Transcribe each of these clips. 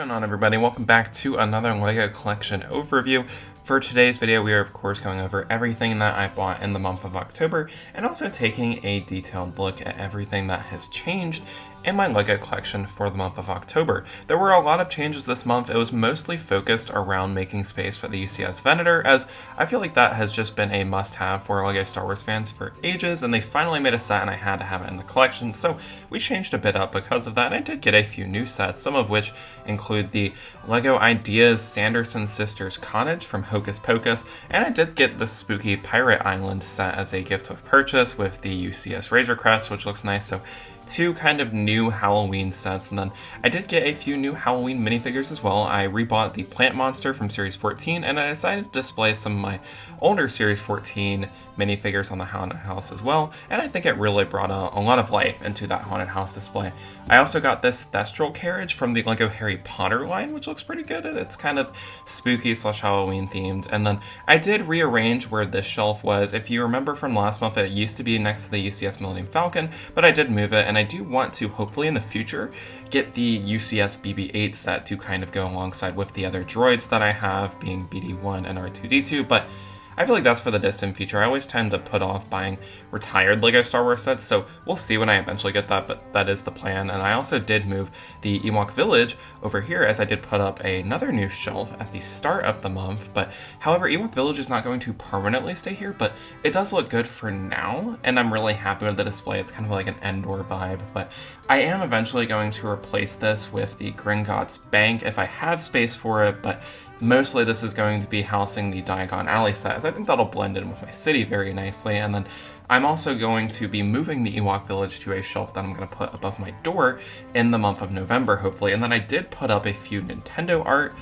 going on, everybody? Welcome back to another LEGO collection overview. For today's video, we are of course going over everything that I bought in the month of October and also taking a detailed look at everything that has changed in my LEGO collection for the month of October. There were a lot of changes this month. It was mostly focused around making space for the UCS Venator, as I feel like that has just been a must-have for LEGO Star Wars fans for ages, and they finally made a set and I had to have it in the collection, so we changed a bit up because of that. And I did get a few new sets, some of which include the LEGO Ideas Sanderson Sisters Cottage from Hocus Pocus, and I did get the spooky Pirate Island set as a gift with purchase with the UCS Razor Crest, which looks nice. So two kind of new Halloween sets, and then I did get a few new Halloween minifigures as well. I rebought the Plant Monster from Series 14, and I decided to display some of my older Series 14 minifigures on the Haunted House as well, and I think it really brought a lot of life into that Haunted House display. I also got this Thestral carriage from the LEGO Harry Potter line, which looks pretty good. It's kind of spooky / Halloween themed, and then I did rearrange where this shelf was. If you remember from last month, it used to be next to the UCS Millennium Falcon, but I did move it, and I do want to, hopefully in the future, get the UCS BB-8 set to kind of go alongside with the other droids that I have, being BD-1 and R2-D2, but I feel like that's for the distant future. I always tend to put off buying retired LEGO Star Wars sets, so we'll see when I eventually get that, but that is the plan. And I also did move the Ewok Village over here, as I did put up another new shelf at the start of the month. But however, Ewok Village is not going to permanently stay here, but it does look good for now, and I'm really happy with the display. It's kind of like an Endor vibe, but I am eventually going to replace this with the Gringotts Bank if I have space for it, but mostly this is going to be housing the Diagon Alley set, as I think that'll blend in with my city very nicely. And then I'm also going to be moving the Ewok Village to a shelf that I'm going to put above my door in the month of November, hopefully. And then I did put up a few Nintendo art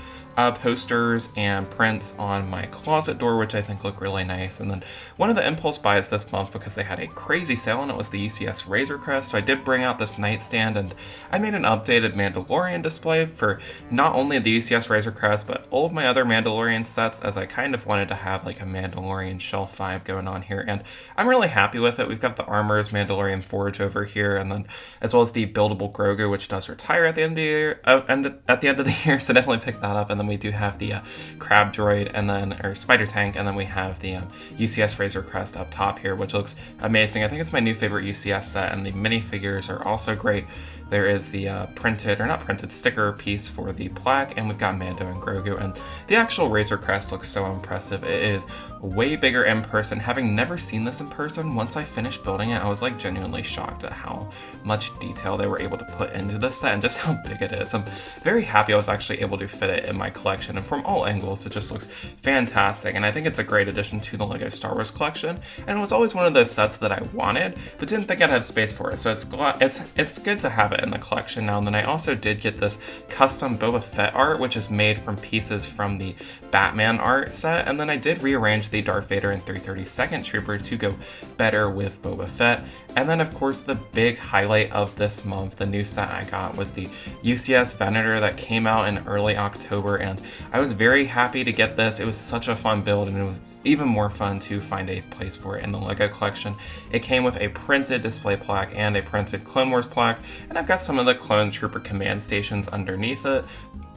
posters and prints on my closet door, which I think look really nice. And then one of the impulse buys this month, because they had a crazy sale on it, was the UCS Razor Crest. So I did bring out this nightstand, and I made an updated Mandalorian display for not only the UCS Razor Crest, but all of my other Mandalorian sets, as I kind of wanted to have like a Mandalorian shelf vibe going on here. And I'm really happy with it. We've got the Armor's Mandalorian Forge over here, and then as well as the buildable Grogu, which does retire at the end of the year, so definitely pick that up. And then we do have the Crab Droid, and then, or Spider Tank, and then we have the UCS Razor Crest up top here, which looks amazing. I think it's my new favorite UCS set, and the minifigures are also great. There is the printed, or not printed, sticker piece for the plaque, and we've got Mando and Grogu, and the actual Razor Crest looks so impressive. It is way bigger in person. Having never seen this in person, once I finished building it, I was like genuinely shocked at how much detail they were able to put into this set and just how big it is. I'm very happy I was actually able to fit it in my collection, and from all angles it just looks fantastic, and I think it's a great addition to the LEGO Star Wars collection, and it was always one of those sets that I wanted but didn't think I'd have space for it, so it's good to have it in the collection now. And then I also did get this custom Boba Fett art, which is made from pieces from the Batman art set, and then I did rearrange the Darth Vader and 332nd Trooper to go better with Boba Fett. And then of course the big highlight of this month, the new set I got, was the UCS Venator that came out in early October, and I was very happy to get this. It was such a fun build, and it was even more fun to find a place for it in the LEGO collection. It came with a printed display plaque and a printed Clone Wars plaque, and I've got some of the Clone Trooper command stations underneath it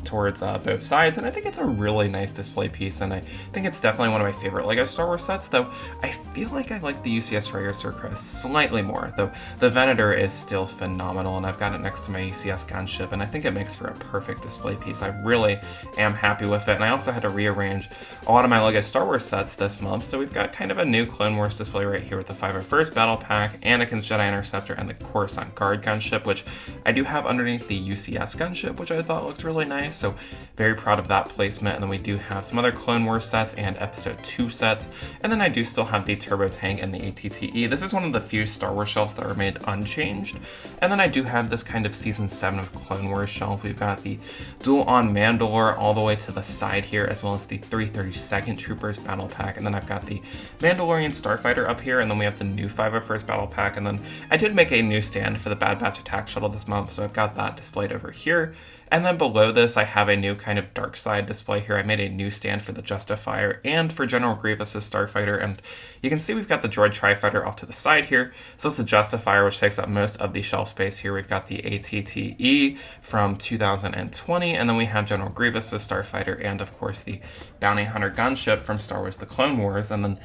towards both sides, and I think it's a really nice display piece, and I think it's definitely one of my favorite LEGO Star Wars sets, though I feel like I like the UCS Razor Crest slightly more, though the Venator is still phenomenal, and I've got it next to my UCS gunship, and I think it makes for a perfect display piece. I really am happy with it, and I also had to rearrange a lot of my LEGO Star Wars sets this month, so we've got kind of a new Clone Wars display right here with the 501st Battle Pack, Anakin's Jedi Interceptor, and the Coruscant Guard gunship, which I do have underneath the UCS gunship, which I thought looked really nice. So very proud of that placement. And then we do have some other Clone Wars sets and Episode 2 sets. And then I do still have the Turbo Tank and the ATTE. This is one of the few Star Wars shelves that remained unchanged. And then I do have this kind of Season 7 of Clone Wars shelf. We've got the Duel on Mandalore all the way to the side here, as well as the 332nd Troopers Battle Pack. And then I've got the Mandalorian Starfighter up here, and then we have the new 501st Battle Pack. And then I did make a new stand for the Bad Batch Attack Shuttle this month, so I've got that displayed over here. And then below this, I have a new kind of dark side display here. I made a new stand for the Justifier and for General Grievous's Starfighter. And you can see we've got the Droid Tri-Fighter off to the side here. So it's the Justifier, which takes up most of the shelf space here. We've got the ATTE from 2020, and then we have General Grievous's Starfighter and, of course, the Bounty Hunter gunship from Star Wars The Clone Wars. And then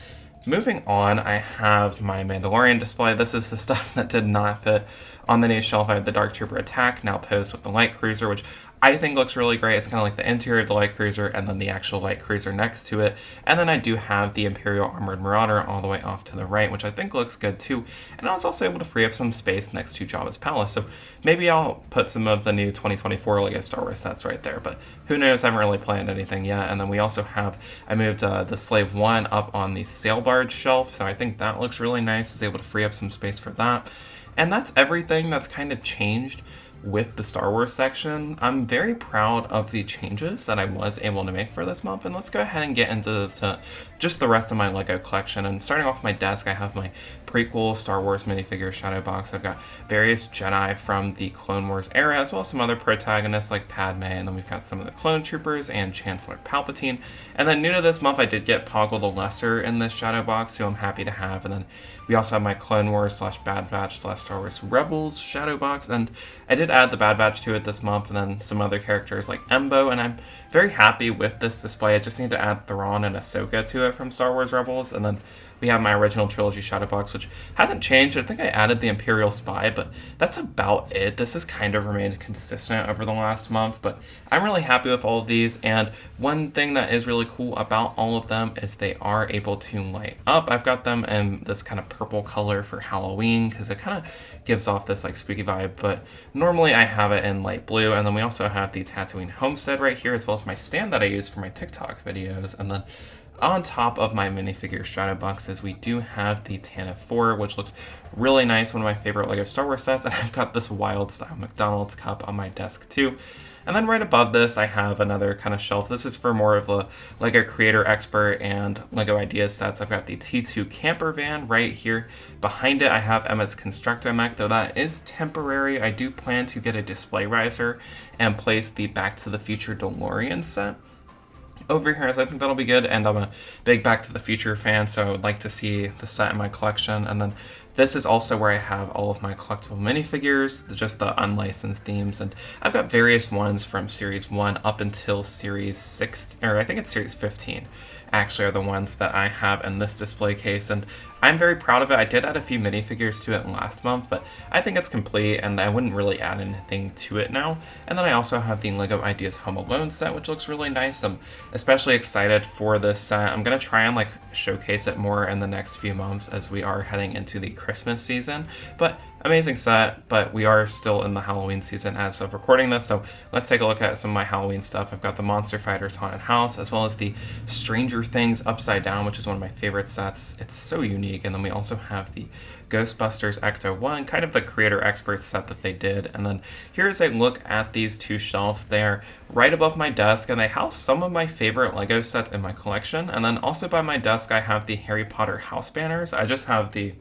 moving on, I have my Mandalorian display. This is the stuff that did not fit on the new shelf. I have the Dark Trooper Attack, now posed with the Light Cruiser, which I think looks really great. It's kind of like the interior of the Light Cruiser and then the actual Light Cruiser next to it. And then I do have the Imperial Armored Marauder all the way off to the right, which I think looks good too. And I was also able to free up some space next to Jabba's Palace. So maybe I'll put some of the new 2024 LEGO Star Wars sets right there, but who knows? I haven't really planned anything yet. And then we also have, I moved the Slave 1 up on the sail barge shelf, so I think that looks really nice. Was able to free up some space for that. And that's everything that's kind of changed with the Star Wars section. I'm very proud of the changes that I was able to make for this month, and let's go ahead and get into just the rest of my LEGO collection. And starting off my desk, I have my prequel Star Wars minifigure shadow box. I've got various Jedi from the Clone Wars era, as well as some other protagonists like Padme, and then we've got some of the Clone Troopers and Chancellor Palpatine. And then new to this month, I did get Poggle the Lesser in this shadow box, who I'm happy to have. And then we also have my Clone Wars / Bad Batch / Star Wars Rebels shadow box, and I did add the Bad Batch to it this month, and then some other characters like Embo, and I'm very happy with this display. I just need to add Thrawn and Ahsoka to it from Star Wars Rebels, and then we have my original trilogy shadow box, which hasn't changed. I think I added the Imperial Spy, but that's about it. This has kind of remained consistent over the last month, but I'm really happy with all of these. And one thing that is really cool about all of them is they are able to light up. I've got them in this kind of purple color for Halloween because it kind of gives off this like spooky vibe, but normally I have it in light blue. And then we also have the Tatooine Homestead right here, as well as my stand that I use for my TikTok videos. And then on top of my minifigure shadow boxes, we do have the Tantive 4, which looks really nice, one of my favorite LEGO Star Wars sets, and I've got this wild style McDonald's cup on my desk too. And then right above this, I have another kind of shelf. This is for more of the LEGO Creator Expert and LEGO Ideas sets. I've got the T2 camper van right here. Behind it, I have Emmett's Constructo-Mech, though that is temporary. I do plan to get a display riser and place the Back to the Future DeLorean set over here, as I think that'll be good. And I'm a big Back to the Future fan, so I would like to see the set in my collection. And then this is also where I have all of my collectible minifigures, just the unlicensed themes, and I've got various ones from Series 1 up until Series 6, or I think it's Series 15, actually, are the ones that I have in this display case, and I'm very proud of it. I did add a few minifigures to it last month, but I think it's complete, and I wouldn't really add anything to it now. And then I also have the LEGO Ideas Home Alone set, which looks really nice. I'm especially excited for this set. I'm going to try and showcase it more in the next few months as we are heading into the Christmas season. But amazing set, but we are still in the Halloween season as of recording this, so let's take a look at some of my Halloween stuff. I've got the Monster Fighters Haunted House, as well as the Stranger Things Upside Down, which is one of my favorite sets. It's so unique. And then we also have the Ghostbusters Ecto 1, kind of the Creator Expert set that they did. And then here's a look at these two shelves. They're right above my desk, and they house some of my favorite LEGO sets in my collection. And then also by my desk, I have the Harry Potter house banners. I just have the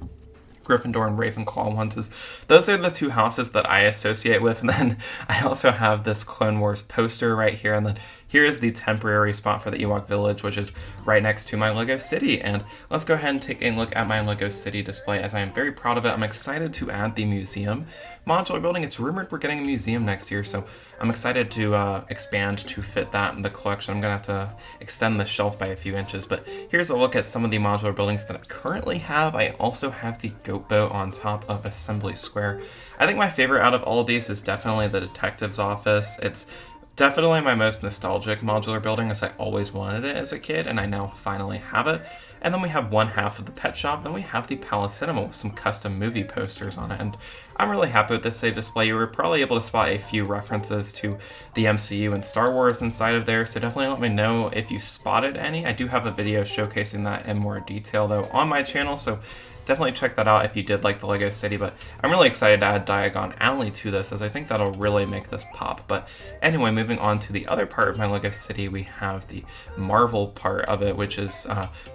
Gryffindor and Ravenclaw ones. Those are the two houses that I associate with. And then I also have this Clone Wars poster right here. And then here is the temporary spot for the Ewok Village, which is right next to my LEGO City. And let's go ahead and take a look at my LEGO City display, as I am very proud of it. I'm excited to add the museum modular building. It's rumored we're getting a museum next year, so I'm excited to expand to fit that in the collection. I'm going to have to extend the shelf by a few inches, but here's a look at some of the modular buildings that I currently have. I also have the Goat Boat on top of Assembly Square. I think my favorite out of all of these is definitely the Detective's Office. It's definitely my most nostalgic modular building, as I always wanted it as a kid, and I now finally have it. And then we have one half of the pet shop. Then we have the Palace Cinema with some custom movie posters on it. And I'm really happy with this display. You were probably able to spot a few references to the MCU and Star Wars inside of there, so definitely let me know if you spotted any. I do have a video showcasing that in more detail, though, on my channel, so definitely check that out if you did like the Lego City, but I'm really excited to add Diagon Alley to this, as I think that'll really make this pop. But anyway, moving on to the other part of my Lego City, we have the Marvel part of it, which is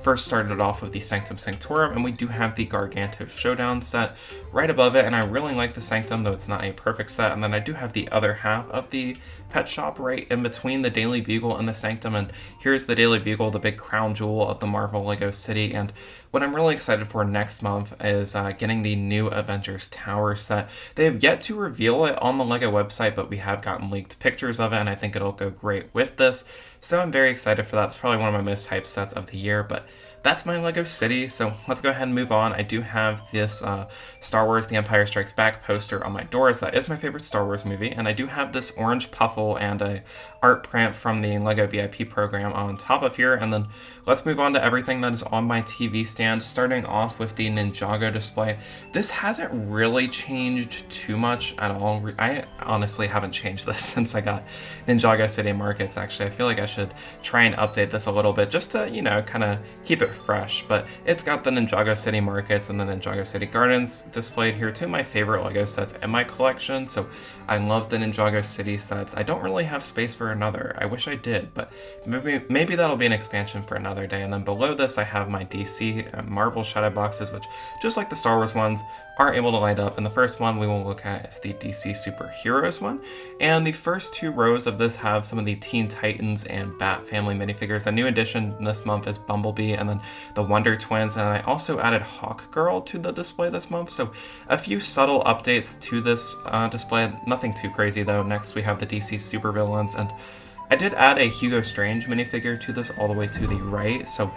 first started off with the Sanctum Sanctorum, and we do have the Gargantos Showdown set right above it, and I really like the Sanctum, though it's not a perfect set. And then I do have the other half of the pet shop right in between the Daily Bugle and the Sanctum, and here's the Daily Bugle, the big crown jewel of the Marvel Lego City. And what I'm really excited for next month is getting the new Avengers Tower set. They have yet to reveal it on the Lego website, but we have gotten leaked pictures of it, and I think it'll go great with this. So I'm very excited for that. It's probably one of my most hyped sets of the year, but that's my Lego City, so let's go ahead and move on. I do have this Star Wars The Empire Strikes Back poster on my door, as that is my favorite Star Wars movie, and I do have this orange puffle and a art print from the Lego VIP program on top of here. And then let's move on to everything that is on my TV stand, starting off with the Ninjago display. This hasn't really changed too much at all. I honestly haven't changed this since I got Ninjago City Markets, actually. I feel like I should try and update this a little bit just to, you know, kind of keep it fresh. But it's got the Ninjago City Markets and the Ninjago City Gardens displayed here, two of my favorite Lego sets in my collection. So I love the Ninjago City sets. I don't really have space for another. I wish I did, but maybe that'll be an expansion for another day. And then below this, I have my DC Marvel shadow boxes, which, just like the Star Wars ones, are able to light up. And the first one we will look at is the DC Superheroes one. And the first two rows of this have some of the Teen Titans and Bat Family minifigures. A new addition this month is Bumblebee and then the Wonder Twins. And I also added Hawkgirl to the display this month. So a few subtle updates to this display. Nothing too crazy though. Next we have the DC Supervillains, and I did add a Hugo Strange minifigure to this all the way to the right. So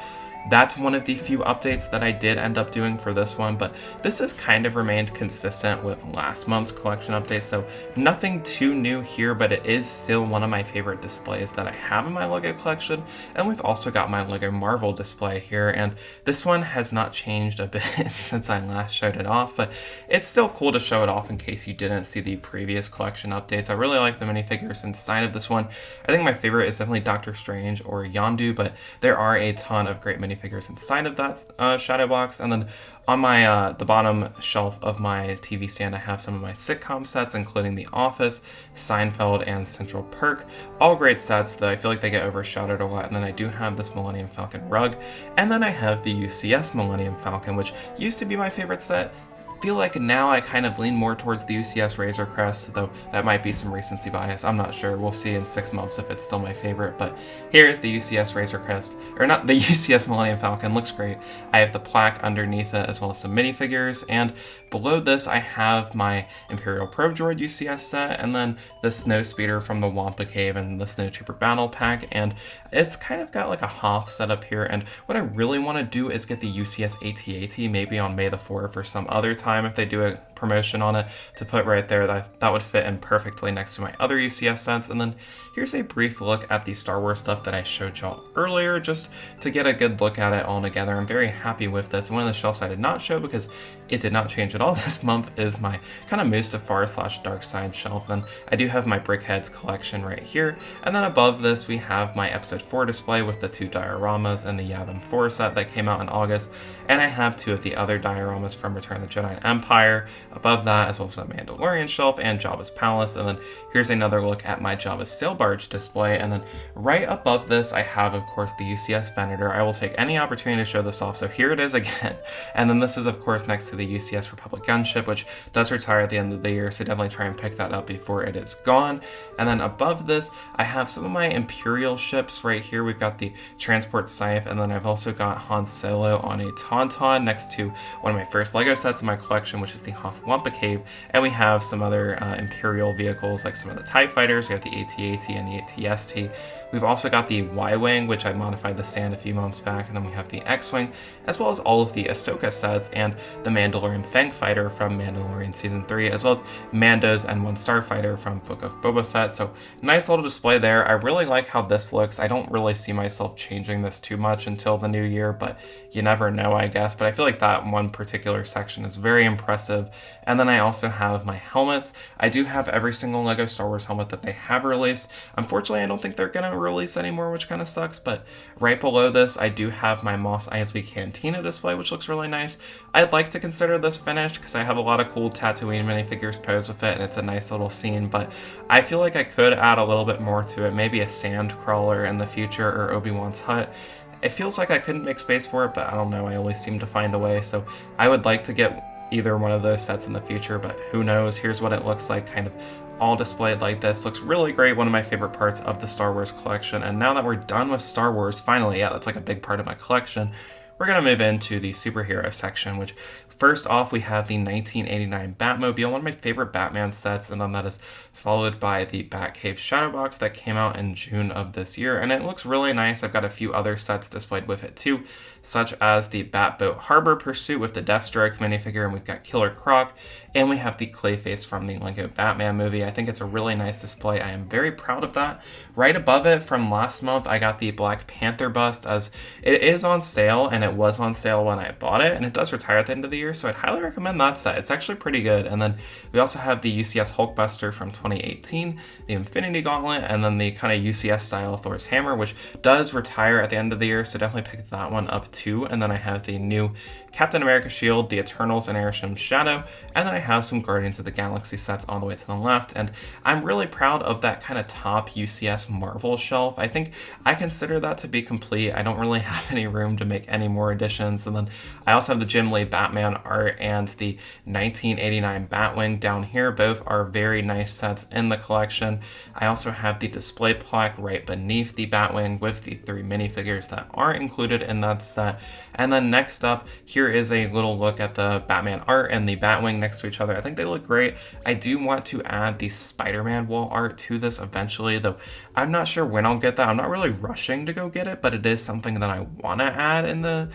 that's one of the few updates that I did end up doing for this one, but this has kind of remained consistent with last month's collection updates, so nothing too new here, but it is still one of my favorite displays that I have in my Lego collection. And we've also got my Lego Marvel display here, and this one has not changed a bit since I last showed it off, but it's still cool to show it off in case you didn't see the previous collection updates. I really like the minifigures inside of this one. I think my favorite is definitely Doctor Strange or Yondu, but there are a ton of great minifigures inside of that shadow box. And then on my the bottom shelf of my TV stand, I have some of my sitcom sets, including The Office, Seinfeld, and Central Perk. All great sets, though I feel like they get overshadowed a lot. And then I do have this Millennium Falcon rug, and then I have the UCS Millennium Falcon, which used to be my favorite set. Feel like now I kind of lean more towards the UCS Razor Crest, though that might be some recency bias. I'm not sure. We'll see in 6 months if it's still my favorite. But here's the UCS Razor Crest, or not, the UCS Millennium Falcon. Looks great. I have the plaque underneath it, as well as some minifigures, and below this I have my Imperial Probe Droid UCS set, and then the Snow Speeder from the Wampa Cave and the Snow Trooper Battle Pack. And it's kind of got like a Hoth setup here, and what I really want to do is get the UCS AT-AT maybe on May the 4th or some other time if they do a promotion on it, to put right there. That would fit in perfectly next to my other UCS sets. And then here's a brief look at the Star Wars stuff that I showed y'all earlier, just to get a good look at it all together. I'm very happy with this. One of the shelves I did not show because it did not change at all this month is my kind of Mustafar / Dark Side shelf. Then I do have my Brickheads collection right here, and then above this we have my Episode 4 display with the 2 dioramas and the Yavin 4 set that came out in August, and I have 2 of the other dioramas from Return of the Jedi and Empire above that, as well as a Mandalorian shelf and Jabba's Palace. And then here's another look at my Jabba's Sail Barge display, and then right above this I have, of course, the UCS Venator. I will take any opportunity to show this off, so here it is again. And then this is, of course, next to the UCS Republic gunship, which does retire at the end of the year, so definitely try and pick that up before it is gone. And then above this I have some of my Imperial ships right here. We've got the Transport Scythe, and then I've also got Han Solo on a Tauntaun next to one of my first Lego sets in my collection, which is the Hoth Wampa Cave. And we have some other Imperial vehicles, like some of the TIE Fighters. We have the AT-AT and the AT-ST. We've also got the Y-Wing, which I modified the stand a few months back, and then we have the X-Wing, as well as all of the Ahsoka sets and the Mandalorian Fang Fighter from Mandalorian Season 3, as well as Mandos and 1 Starfighter from Book of Boba Fett. So nice little display there. I really like how this looks. I don't really see myself changing this too much until the new year, but you never know, I guess. But I feel like that one particular section is very impressive. And then I also have my helmets. I do have every single LEGO Star Wars helmet that they have released. Unfortunately, I don't think they're going to release anymore, which kind of sucks, but right below this, I do have my Mos Eisley Cantina display, which looks really nice. I'd like to consider this finished because I have a lot of cool Tatooine minifigures posed with it, and it's a nice little scene, but I feel like I could add a little bit more to it, maybe a sand crawler in the future or Obi-Wan's hut. It feels like I couldn't make space for it, but I don't know, I always seem to find a way, so I would like to get either one of those sets in the future, but who knows. Here's what it looks like, kind of all displayed like this. Looks really great, one of my favorite parts of the Star Wars collection. And now that we're done with Star Wars, finally, yeah, that's like a big part of my collection, we're going to move into the superhero section, which first off, we have the 1989 Batmobile, one of my favorite Batman sets, and then that is followed by the Batcave Shadow Box that came out in June of this year, and it looks really nice. I've got a few other sets displayed with it too, such as the Batboat Harbor Pursuit with the Deathstroke minifigure, and we've got Killer Croc, and we have the Clayface from the LEGO Batman movie. I think it's a really nice display. I am very proud of that. Right above it from last month, I got the Black Panther bust, as it is on sale, and it was on sale when I bought it, and it does retire at the end of the year, so I'd highly recommend that set. It's actually pretty good. And then we also have the UCS Hulkbuster from 2018, the Infinity Gauntlet, and then the kind of UCS style Thor's Hammer, which does retire at the end of the year, so definitely pick that one up too. And then I have the new Captain America shield, the Eternals, and Arishem Shadow, and then I have some Guardians of the Galaxy sets all the way to the left, and I'm really proud of that kind of top UCS Marvel shelf. I think I consider that to be complete. I don't really have any room to make any more additions. And then I also have the Jim Lee Batman art and the 1989 Batwing down here. Both are very nice sets in the collection. I also have the display plaque right beneath the Batwing with the 3 minifigures that are included in that set. And then next up, here is a little look at the Batman art and the Batwing next to each other. I think they look great. I do want to add the Spider-Man wall art to this eventually, though I'm not sure when I'll get that. I'm not really rushing to go get it, but it is something that I want to add in the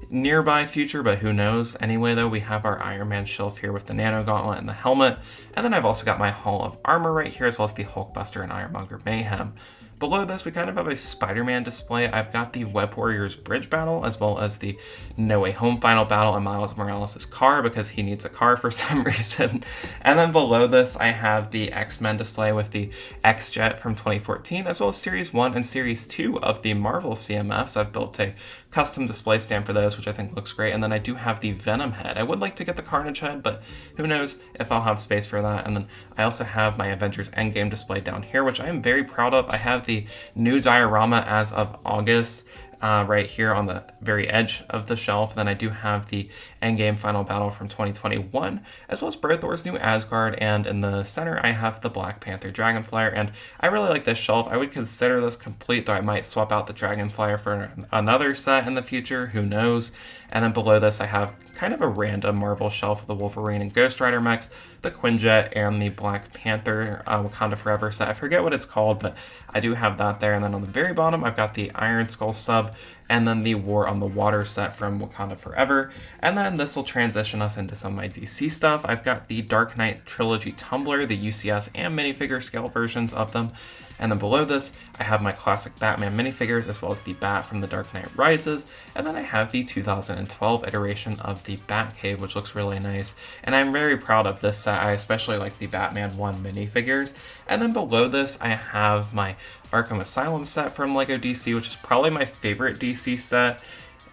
nearby future, but who knows. Anyway, though, we have our Iron Man shelf here with the Nano Gauntlet and the helmet, and then I've also got my Hall of Armor right here, as well as the Hulkbuster and Ironmonger Mayhem. Below this, we kind of have a Spider-Man display. I've got the Web Warriors Bridge Battle, as well as the No Way Home Final Battle and Miles Morales' car, because he needs a car for some reason. And then below this, I have the X-Men display with the X-Jet from 2014, as well as Series 1 and Series 2 of the Marvel CMFs. I've built a custom display stand for those, which I think looks great. And then I do have the Venom head. I would like to get the Carnage head, but who knows if I'll have space for that. And then I also have my Avengers Endgame display down here, which I am very proud of. I have the new diorama as of August right here on the very edge of the shelf. Then I do have the Endgame Final Battle from 2021, as well as Thor's New Asgard, and in the center I have the Black Panther Dragonflyer, and I really like this shelf. I would consider this complete, though I might swap out the Dragonflyer for another set in the future, who knows. And then below this I have kind of a random Marvel shelf of the Wolverine and Ghost Rider mechs, the Quinjet, and the Black Panther Wakanda Forever set. I forget what it's called, but I do have that there. And then on the very bottom I've got the Iron Skull sub, and then the War on the Water set from Wakanda Forever. And then this will transition us into some of my DC stuff. I've got the Dark Knight Trilogy tumbler, the UCS and minifigure scale versions of them. And then below this, I have my classic Batman minifigures, as well as the Bat from The Dark Knight Rises. And then I have the 2012 iteration of the Batcave, which looks really nice. And I'm very proud of this set. I especially like the Batman 1 minifigures. And then below this, I have my Arkham Asylum set from LEGO DC, which is probably my favorite DC set,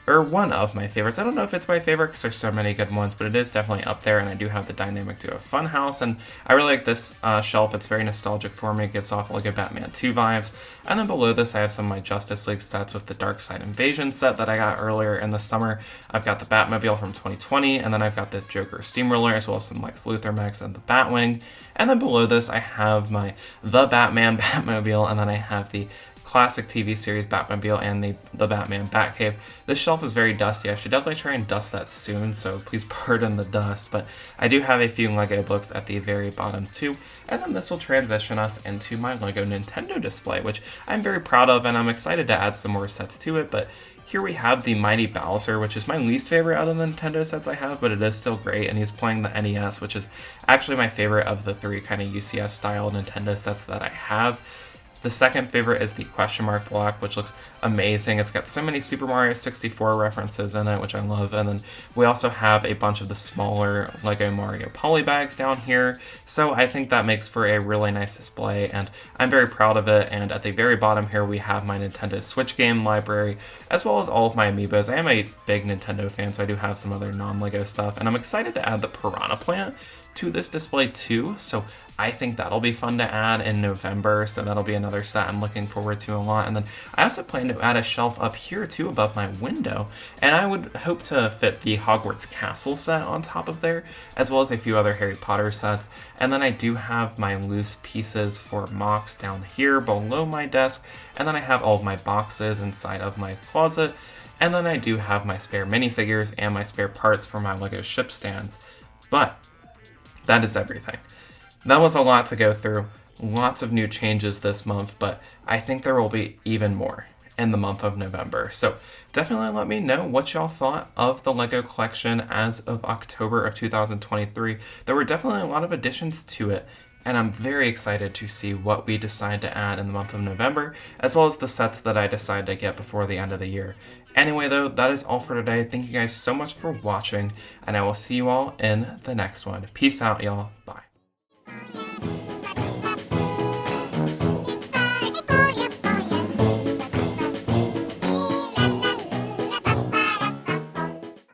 or one of my favorites. I don't know if it's my favorite because there's so many good ones, but it is definitely up there. And I do have the Dynamic Duo Funhouse, and I really like this shelf. It's very nostalgic for me. It gives off like a Batman 2 vibes. And then below this, I have some of my Justice League sets with the Darkseid Invasion set that I got earlier in the summer. I've got the Batmobile from 2020, and then I've got the Joker Steamroller, as well as some Lex Luthor mechs and the Batwing. And then below this, I have my The Batman Batmobile, and then I have the classic TV series Batmobile and the Batman Batcave. This shelf is very dusty. I should definitely try and dust that soon, so please pardon the dust. But I do have a few LEGO books at the very bottom too. And then this will transition us into my LEGO Nintendo display, which I'm very proud of, and I'm excited to add some more sets to it. But here we have the Mighty Bowser, which is my least favorite out of the Nintendo sets I have, but it is still great, and he's playing the NES, which is actually my favorite of the 3 kind of UCS style Nintendo sets that I have. The second favorite is the question mark block, which looks amazing. It's got so many Super Mario 64 references in it, which I love. And then we also have a bunch of the smaller Lego Mario polybags down here. So I think that makes for a really nice display, and I'm very proud of it. And at the very bottom here, we have my Nintendo Switch game library, as well as all of my amiibos. I am a big Nintendo fan, so I do have some other non-Lego stuff, and I'm excited to add the Piranha Plant to this display too, so I think that'll be fun to add in November, so that'll be another set I'm looking forward to a lot. And then I also plan to add a shelf up here too above my window, and I would hope to fit the Hogwarts Castle set on top of there, as well as a few other Harry Potter sets. And then I do have my loose pieces for MOCs down here below my desk, and then I have all of my boxes inside of my closet, and then I do have my spare minifigures and my spare parts for my Lego ship stands. But that is everything. That was a lot to go through, lots of new changes this month, but I think there will be even more in the month of November. So definitely let me know what y'all thought of the LEGO collection as of October of 2023. There were definitely a lot of additions to it, and I'm very excited to see what we decide to add in the month of November, as well as the sets that I decide to get before the end of the year. Anyway, though, that is all for today. Thank you guys so much for watching, and I will see you all in the next one. Peace out, y'all. Bye.